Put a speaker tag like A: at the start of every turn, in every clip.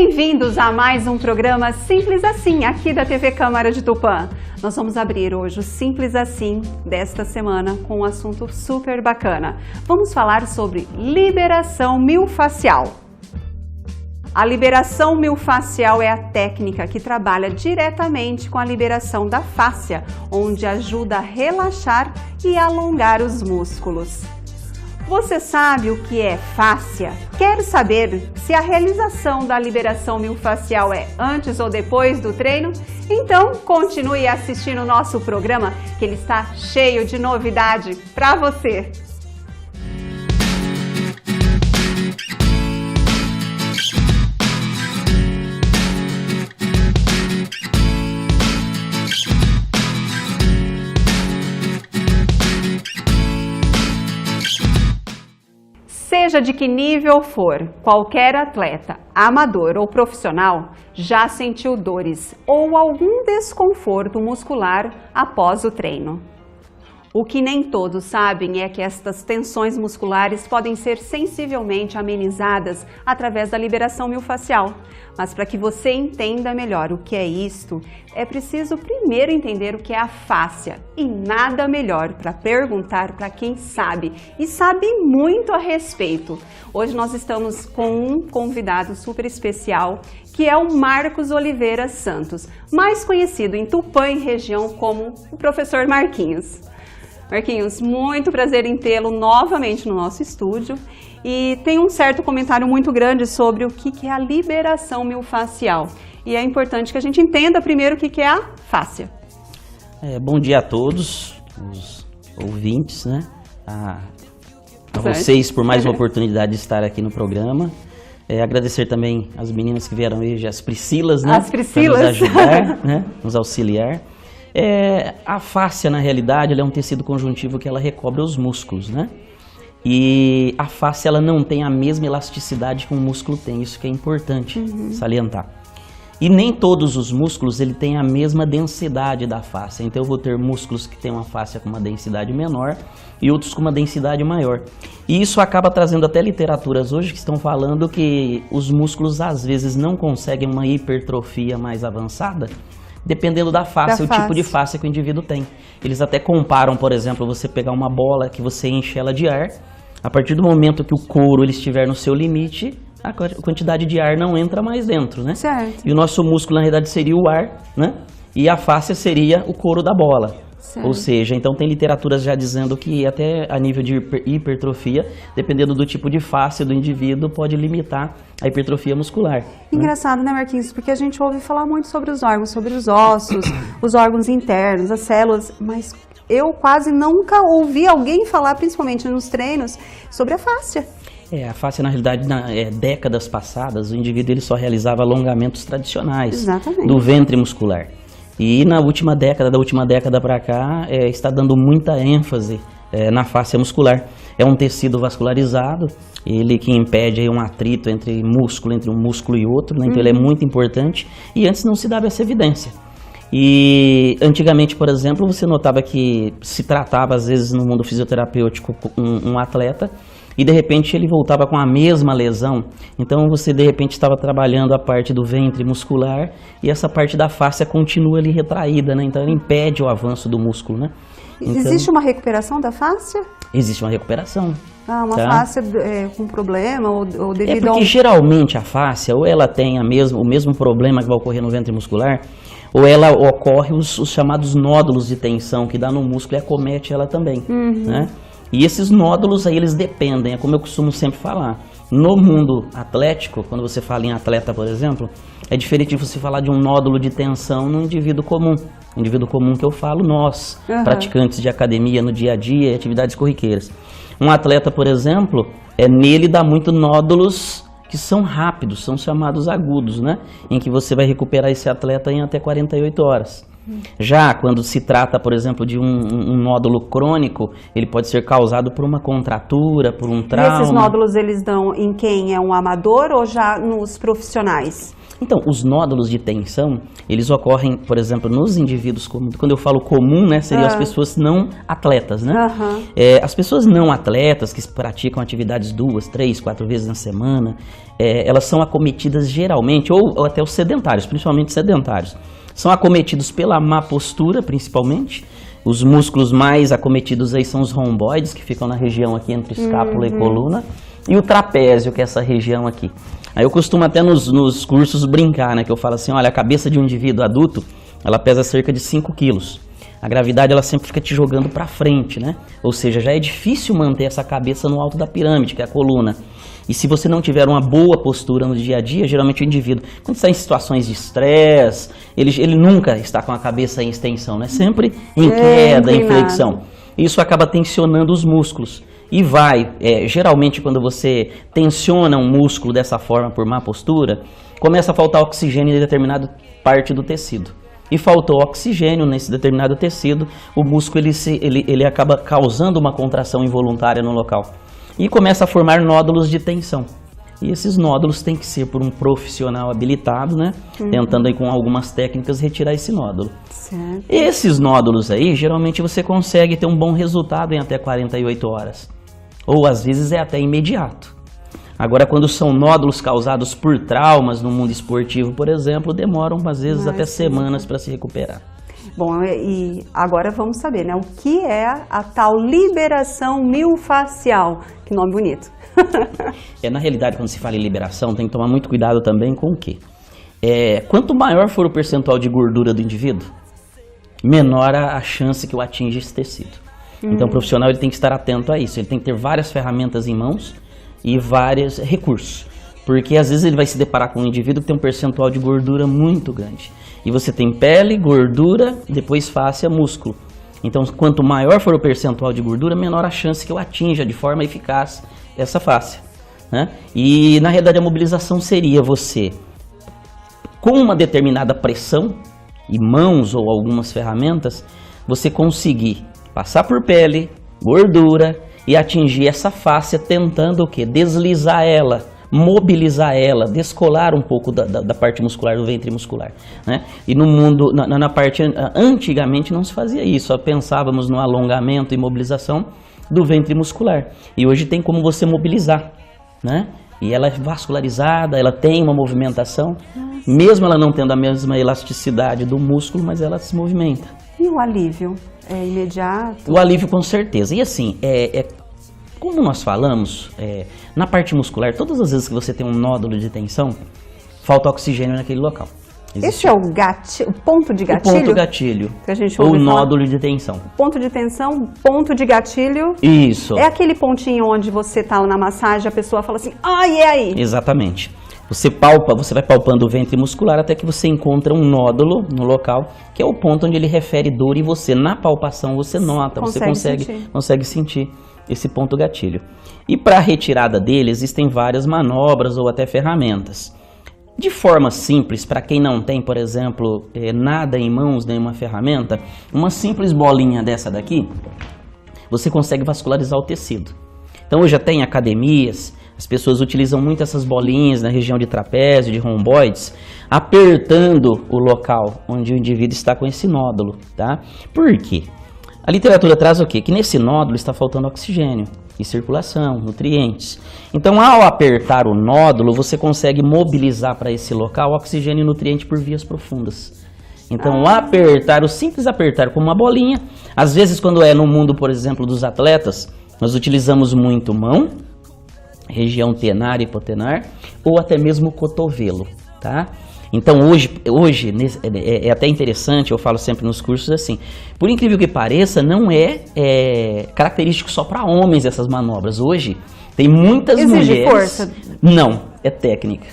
A: Bem-vindos a mais um programa Simples Assim, aqui da TV Câmara de Tupã. Nós vamos abrir hoje o Simples Assim desta semana com um assunto super bacana. Vamos falar sobre liberação miofascial. A liberação miofascial é a técnica que trabalha diretamente com a liberação da fáscia, onde ajuda a relaxar e alongar os músculos. Você sabe o que é fáscia? Quer saber se a realização da liberação miofascial é antes ou depois do treino? Então continue assistindo o nosso programa, que ele está cheio de novidade para você. Seja de que nível for, qualquer atleta, amador ou profissional, já sentiu dores ou algum desconforto muscular após o treino. O que nem todos sabem é que estas tensões musculares podem ser sensivelmente amenizadas através da liberação miofascial. Mas para que você entenda melhor o que é isto, é preciso primeiro entender o que é a fáscia. E nada melhor para perguntar para quem sabe, e sabe muito a respeito. Hoje nós estamos com um convidado super especial, que é o Marcos Oliveira Santos, mais conhecido em Tupã e região como o professor Marquinhos. Marquinhos, muito prazer em tê-lo novamente no nosso estúdio. E tem um certo comentário muito grande sobre o que é a liberação miofascial. E é importante que a gente entenda primeiro o que é a fáscia.
B: Bom dia a todos, os ouvintes, né? A vocês por mais uma oportunidade de estar aqui no programa. Agradecer também as meninas que vieram hoje, as Priscilas, né?
A: As Priscilas.
B: Para nos ajudar, né? Nos auxiliar. A fáscia, na realidade, ela é um tecido conjuntivo que ela recobre os músculos, né? E a fáscia, ela não tem a mesma elasticidade que um músculo tem, isso que é importante salientar. E nem todos os músculos, ele tem a mesma densidade da fáscia. Então eu vou ter músculos que têm uma fáscia com uma densidade menor e outros com uma densidade maior. E isso acaba trazendo até literaturas hoje que estão falando que os músculos às vezes não conseguem uma hipertrofia mais avançada, dependendo da fáscia, o tipo de fáscia que o indivíduo tem. Eles até comparam, por exemplo, você pegar uma bola que você enche ela de ar, a partir do momento que o couro ele estiver no seu limite, a quantidade de ar não entra mais dentro, né?
A: Certo.
B: E o nosso músculo, na realidade, seria o ar, né? E a fáscia seria o couro da bola. Certo. Ou seja, então tem literaturas já dizendo que até a nível de hipertrofia, dependendo do tipo de fáscia do indivíduo, pode limitar a hipertrofia muscular.
A: Engraçado, né, Marquinhos? Porque a gente ouve falar muito sobre os órgãos, sobre os ossos, os órgãos internos, as células, mas eu quase nunca ouvi alguém falar, principalmente nos treinos, sobre a fáscia.
B: A fáscia, na realidade, décadas passadas, o indivíduo ele só realizava alongamentos tradicionais.
A: Exatamente.
B: Do ventre muscular. E na última década para cá, está dando muita ênfase na fáscia muscular. É um tecido vascularizado, ele que impede aí um atrito entre um músculo e outro, né? Então ele é muito importante e antes não se dava essa evidência. E antigamente, por exemplo, você notava que se tratava às vezes no mundo fisioterapêutico um atleta e de repente ele voltava com a mesma lesão, então você de repente estava trabalhando a parte do ventre muscular e essa parte da fáscia continua ali retraída, né? Então ela impede o avanço do músculo, né? Então,
A: existe uma recuperação da fáscia?
B: Existe uma recuperação.
A: Uma fáscia com problema ou devido
B: porque geralmente a fáscia ou ela tem o mesmo problema que vai ocorrer no ventre muscular, ou ela ocorre os chamados nódulos de tensão que dá no músculo e acomete ela também, né? E esses nódulos aí eles dependem, é como eu costumo sempre falar. No mundo atlético, quando você fala em atleta, por exemplo, é diferente de você falar de um nódulo de tensão no indivíduo comum. O indivíduo comum que eu falo, nós, praticantes de academia no dia a dia, atividades corriqueiras. Um atleta, por exemplo, nele dá muito nódulos que são rápidos, são chamados agudos, né? Em que você vai recuperar esse atleta em até 48 horas. Já quando se trata, por exemplo, de um nódulo crônico, ele pode ser causado por uma contratura, por um trauma.
A: E esses nódulos eles dão em quem é um amador ou já nos profissionais?
B: Então, os nódulos de tensão, eles ocorrem, por exemplo, nos indivíduos, quando eu falo comum, né, seriam as pessoas não atletas, né? As pessoas não atletas que praticam atividades 2, 3, 4 vezes na semana, elas são acometidas geralmente, ou até os sedentários, principalmente sedentários, são acometidos pela má postura, principalmente. Os músculos mais acometidos aí são os romboides, que ficam na região aqui entre escápula e coluna, e o trapézio, que é essa região aqui. Aí eu costumo até nos cursos brincar, né? Que eu falo assim, olha, a cabeça de um indivíduo adulto, ela pesa cerca de 5 quilos. A gravidade, ela sempre fica te jogando para frente, né? Ou seja, já é difícil manter essa cabeça no alto da pirâmide, que é a coluna. E se você não tiver uma boa postura no dia a dia, geralmente o indivíduo, quando está em situações de estresse, ele nunca está com a cabeça em extensão, né? Sempre em queda, em flexão. Isso acaba tensionando os músculos. E geralmente quando você tensiona um músculo dessa forma por má postura, começa a faltar oxigênio em determinada parte do tecido. E faltou oxigênio nesse determinado tecido, o músculo ele acaba causando uma contração involuntária no local. E começa a formar nódulos de tensão. E esses nódulos têm que ser por um profissional habilitado, né? Tentando aí com algumas técnicas retirar esse nódulo.
A: Certo.
B: Esses nódulos aí, geralmente você consegue ter um bom resultado em até 48 horas. Ou às vezes é até imediato. Agora, quando são nódulos causados por traumas no mundo esportivo, por exemplo, demoram às vezes até semanas para se recuperar.
A: Bom, e agora vamos saber, né? O que é a tal liberação miofascial? Que nome bonito.
B: Na realidade, quando se fala em liberação, tem que tomar muito cuidado também com o quê? Quanto maior for o percentual de gordura do indivíduo, menor a chance que eu atinja esse tecido. Então, o profissional ele tem que estar atento a isso. Ele tem que ter várias ferramentas em mãos e vários recursos. Porque às vezes ele vai se deparar com um indivíduo que tem um percentual de gordura muito grande. E você tem pele, gordura, depois fáscia, músculo. Então, quanto maior for o percentual de gordura, menor a chance que eu atinja de forma eficaz essa fáscia, né? E, na realidade, a mobilização seria você, com uma determinada pressão, e mãos ou algumas ferramentas, você conseguir passar por pele, gordura e atingir essa fáscia tentando o quê? Deslizar ela, mobilizar ela, descolar um pouco da parte muscular, do ventre muscular, né? E no mundo, na parte, antigamente não se fazia isso, só pensávamos no alongamento e mobilização do ventre muscular. E hoje tem como você mobilizar, né? E ela é vascularizada, ela tem uma movimentação, mesmo ela não tendo a mesma elasticidade do músculo, mas ela se movimenta.
A: E o alívio? É imediato?
B: O alívio com certeza. E assim, como nós falamos, na parte muscular, todas as vezes que você tem um nódulo de tensão, falta oxigênio naquele local.
A: Esse é o ponto de gatilho?
B: O ponto gatilho,
A: que a gente
B: ou nódulo de tensão.
A: Ponto de tensão, ponto de gatilho.
B: Isso.
A: É aquele pontinho onde você está na massagem, a pessoa fala assim, ai, é aí.
B: Exatamente. Você vai palpando o ventre muscular até que você encontra um nódulo no local, que é o ponto onde ele refere dor e você, na palpação, você nota, você consegue sentir esse ponto gatilho. E para a retirada dele, existem várias manobras ou até ferramentas. De forma simples, para quem não tem, por exemplo, nada em mãos, nenhuma ferramenta, uma simples bolinha dessa daqui, você consegue vascularizar o tecido. Então hoje até em academias, as pessoas utilizam muito essas bolinhas na região de trapézio, de romboides, apertando o local onde o indivíduo está com esse nódulo, tá? Por quê? A literatura traz o quê? Que nesse nódulo está faltando oxigênio e circulação, nutrientes. Então, ao apertar o nódulo, você consegue mobilizar para esse local oxigênio e nutriente por vias profundas. Então, o simples apertar com uma bolinha, às vezes quando é no mundo, por exemplo, dos atletas, nós utilizamos muito mão, região tenar e hipotenar, ou até mesmo cotovelo, tá? Então hoje é até interessante, eu falo sempre nos cursos assim, por incrível que pareça, não é característico só para homens essas manobras. Hoje tem muitas mulheres... Exige força? Não, é técnica.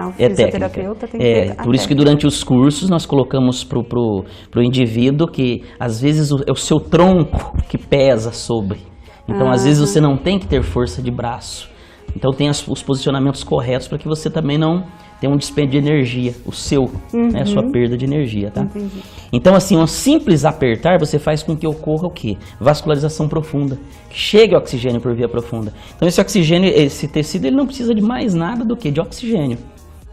A: O fisioterapeuta tem que ter
B: por isso que durante os cursos nós colocamos pro indivíduo que às vezes é o seu tronco que pesa sobre. Então às vezes você não tem que ter força de braço. Então tem os posicionamentos corretos para que você também não tenha um dispêndio de energia, né, a sua perda de energia, tá?
A: Entendi.
B: Então assim, um simples apertar, você faz com que ocorra o quê? Vascularização profunda, que chegue oxigênio por via profunda. Então esse oxigênio, esse tecido, ele não precisa de mais nada do que de oxigênio.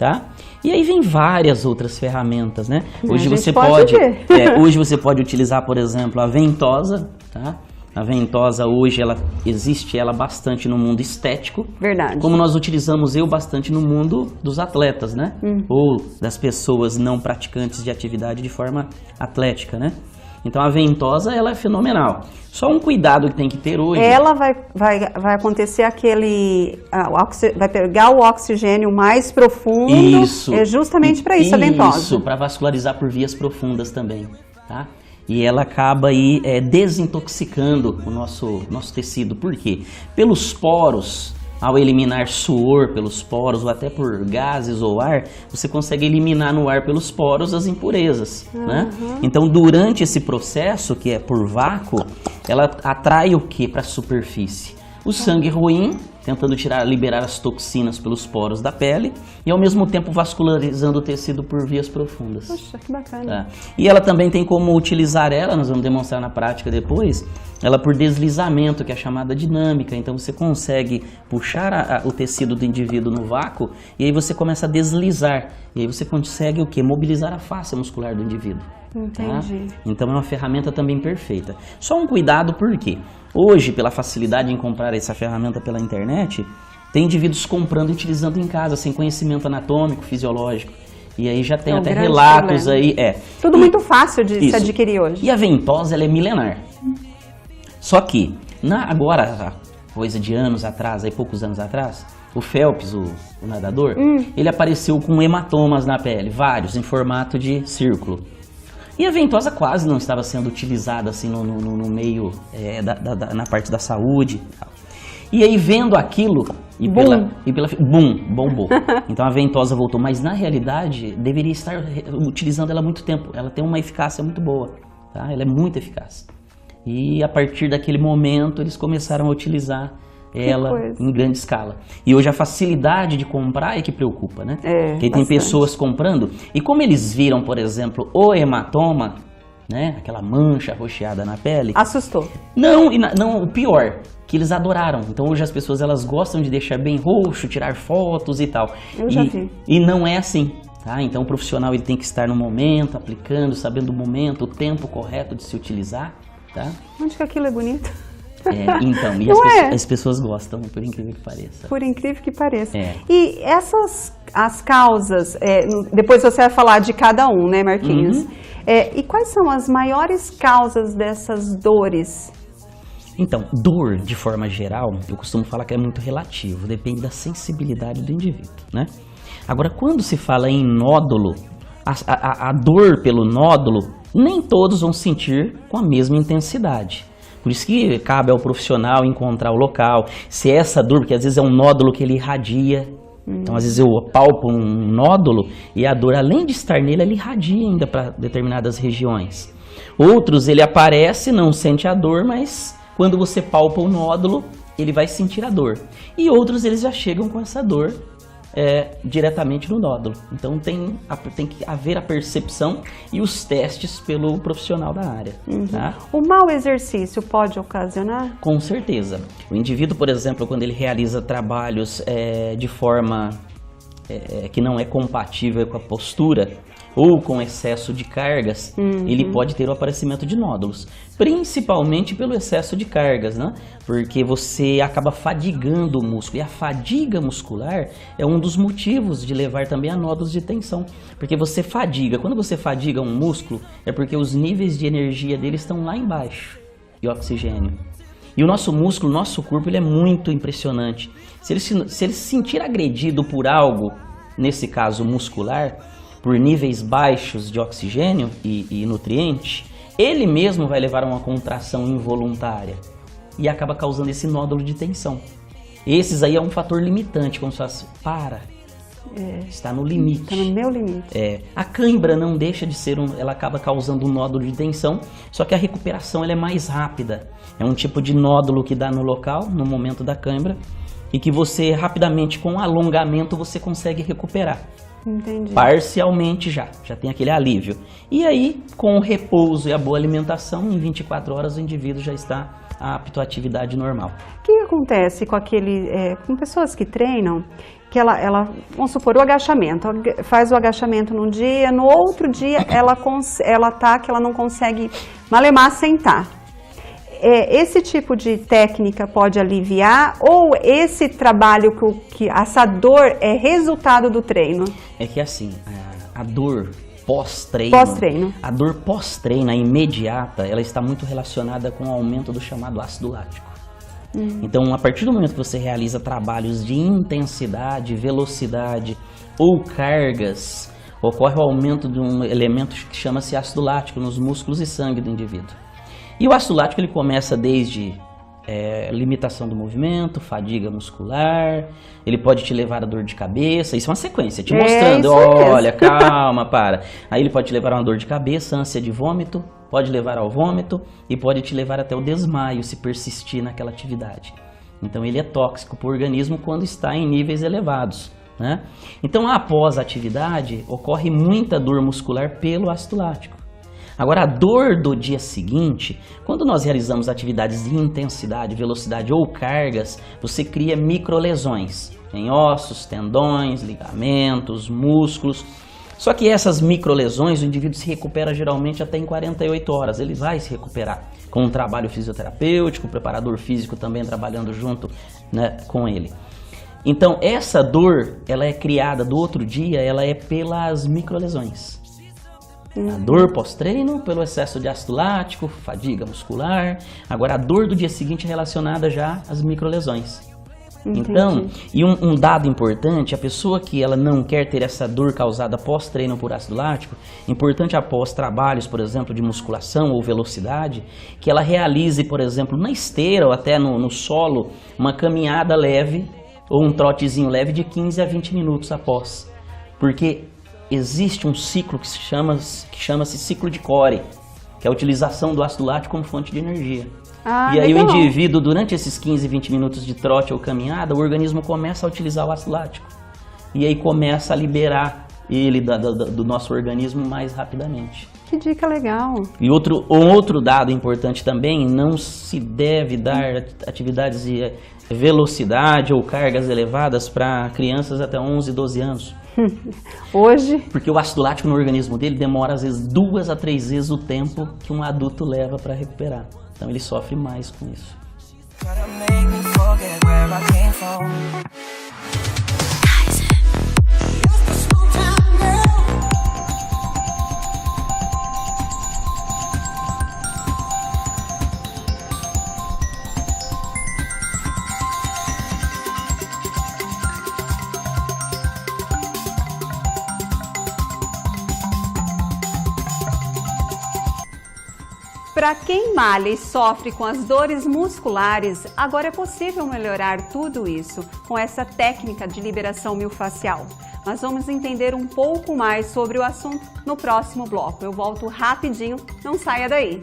B: tá? E aí vem várias outras ferramentas, né? Hoje
A: a gente
B: você
A: pode ver.
B: hoje você pode utilizar, por exemplo, a ventosa, tá? A ventosa hoje existe bastante no mundo estético.
A: Verdade.
B: Como nós utilizamos bastante no mundo dos atletas, né? Ou das pessoas não praticantes de atividade de forma atlética, né? Então a ventosa, ela é fenomenal. Só um cuidado que tem que ter hoje.
A: Ela vai acontecer vai pegar o oxigênio mais profundo.
B: Isso.
A: É justamente para isso a ventosa.
B: Isso, para vascularizar por vias profundas também, tá? E ela acaba aí desintoxicando o nosso tecido. Por quê? Pelos poros, ao eliminar suor pelos poros ou até por gases ou ar, você consegue eliminar no ar pelos poros as impurezas, né? Então, durante esse processo, que é por vácuo, ela atrai o que para a superfície? O sangue ruim, tentando liberar as toxinas pelos poros da pele e ao mesmo tempo vascularizando o tecido por vias profundas.
A: Poxa, que bacana.
B: Tá? E ela também tem como utilizar nós vamos demonstrar na prática depois, ela por deslizamento, que é a chamada dinâmica. Então você consegue puxar o tecido do indivíduo no vácuo e aí você começa a deslizar. E aí você consegue o quê? Mobilizar a face muscular do indivíduo.
A: Entendi.
B: Tá? Então é uma ferramenta também perfeita. Só um cuidado, por quê? Hoje, pela facilidade em comprar essa ferramenta pela internet, tem indivíduos comprando e utilizando em casa, sem conhecimento anatômico, fisiológico. E aí já tem até relatos aí.
A: Tudo muito fácil de se adquirir hoje.
B: E a ventosa, ela é milenar. Só que, agora, coisa de anos atrás, poucos anos atrás, o Phelps, o nadador, ele apareceu com hematomas na pele, vários, em formato de círculo. E a ventosa quase não estava sendo utilizada assim no meio, na parte da saúde. E aí vendo aquilo, bombou. Então a ventosa voltou, mas na realidade deveria estar utilizando ela há muito tempo. Ela tem uma eficácia muito boa, tá? Ela é muito eficaz. E a partir daquele momento eles começaram a utilizar ela em grande escala. E hoje a facilidade de comprar é que preocupa, né? Porque tem pessoas comprando, e como eles viram, por exemplo, o hematoma, né? Aquela mancha roxeada na pele.
A: Assustou.
B: Não, o pior, que eles adoraram. Então hoje as pessoas elas gostam de deixar bem roxo, tirar fotos e tal.
A: Eu já vi.
B: E não é assim. Tá? Então o profissional ele tem que estar no momento, aplicando, sabendo o momento, o tempo correto de se utilizar. Tá?
A: Onde que aquilo é bonito?
B: Então, e as pessoas gostam, por incrível que pareça.
A: Por incrível que pareça. E as causas, depois você vai falar de cada um, né, Marquinhos? E quais são as maiores causas dessas dores?
B: Então, dor, de forma geral, eu costumo falar que é muito relativo, depende da sensibilidade do indivíduo, né? Agora, quando se fala em nódulo, a dor pelo nódulo, nem todos vão sentir com a mesma intensidade. Por isso que cabe ao profissional encontrar o local, se é essa dor, porque às vezes é um nódulo que ele irradia. Então, às vezes eu palpo um nódulo e a dor, além de estar nele, ela irradia ainda para determinadas regiões. Outros, ele aparece, não sente a dor, mas quando você palpa o nódulo, ele vai sentir a dor. E outros, eles já chegam com essa dor diretamente no nódulo. Então tem que haver a percepção e os testes pelo profissional da área. Tá?
A: O mau exercício pode ocasionar?
B: Com certeza. O indivíduo, por exemplo, quando ele realiza trabalhos de forma que não é compatível com a postura ou com excesso de cargas, ele pode ter o aparecimento de nódulos, principalmente pelo excesso de cargas, né? Porque você acaba fadigando o músculo, e a fadiga muscular é um dos motivos de levar também a nódulos de tensão, porque você fadiga. Quando você fadiga um músculo, é porque os níveis de energia dele estão lá embaixo, de oxigênio. E o nosso músculo, o nosso corpo, ele é muito impressionante. Se ele se sentir agredido por algo, nesse caso muscular, por níveis baixos de oxigênio e nutriente, ele mesmo vai levar a uma contração involuntária e acaba causando esse nódulo de tensão. Esses aí é um fator limitante, como se fosse, está no limite.
A: Está no meu limite.
B: A cãibra não deixa de ser ela acaba causando um nódulo de tensão, só que a recuperação ela é mais rápida. É um tipo de nódulo que dá no local, no momento da cãibra, e que você rapidamente, com alongamento, você consegue recuperar.
A: Entendi.
B: Parcialmente já tem aquele alívio. E aí, com o repouso e a boa alimentação, em 24 horas o indivíduo já está apto à atividade normal.
A: O que acontece com com pessoas que treinam, que vamos supor, o agachamento, faz o agachamento num dia, no outro dia que ela não consegue malemar sentar. Esse tipo de técnica pode aliviar ou esse trabalho essa dor é resultado do treino?
B: É que assim, a dor pós-treino, a dor pós-treino, a imediata, ela está muito relacionada com o aumento do chamado ácido lático. Então, a partir do momento que você realiza trabalhos de intensidade, velocidade ou cargas, ocorre o aumento de um elemento que chama-se ácido lático nos músculos e sangue do indivíduo. E o ácido lático ele começa desde limitação do movimento, fadiga muscular, ele pode te levar a dor de cabeça, isso é uma sequência, te mostrando, olha, calma, para. Aí ele pode te levar a uma dor de cabeça, ânsia de vômito, pode levar ao vômito e pode te levar até o desmaio se persistir naquela atividade. Então ele é tóxico para o organismo quando está em níveis elevados, né? Então após a atividade ocorre muita dor muscular pelo ácido lático. Agora, a dor do dia seguinte, quando nós realizamos atividades de intensidade, velocidade ou cargas, você cria microlesões em ossos, tendões, ligamentos, músculos. Só que essas microlesões, o indivíduo se recupera geralmente até em 48 horas, ele vai se recuperar com um trabalho fisioterapêutico, o preparador físico também trabalhando junto, né, com ele. Então, essa dor, ela é criada do outro dia, ela é pelas microlesões. A dor pós-treino pelo excesso de ácido lático, fadiga muscular. Agora a dor do dia seguinte é relacionada já às microlesões. Entendi. Então, e um dado importante, a pessoa que ela não quer ter essa dor causada pós-treino por ácido lático, importante após trabalhos, por exemplo, de musculação ou velocidade, que ela realize, por exemplo, na esteira ou até no solo, uma caminhada leve ou um trotezinho leve de 15 a 20 minutos após. Porque existe um ciclo que chama-se ciclo de Cori, que é a utilização do ácido lático como fonte de energia. E aí legal. O indivíduo, durante esses 15, 20 minutos de trote ou caminhada, o organismo começa a utilizar o ácido lático. E aí começa a liberar ele do nosso organismo mais rapidamente.
A: Que dica legal!
B: E outro dado importante também, não se deve dar atividades de velocidade ou cargas elevadas para crianças até 11, 12 anos.
A: Hoje?
B: Porque o ácido lático no organismo dele demora às vezes 2 a 3 vezes o tempo que um adulto leva para recuperar. Então ele sofre mais com isso.
A: Para quem malha e sofre com as dores musculares, agora é possível melhorar tudo isso com essa técnica de liberação miofascial. Nós vamos entender um pouco mais sobre o assunto no próximo bloco. Eu volto rapidinho, não saia daí!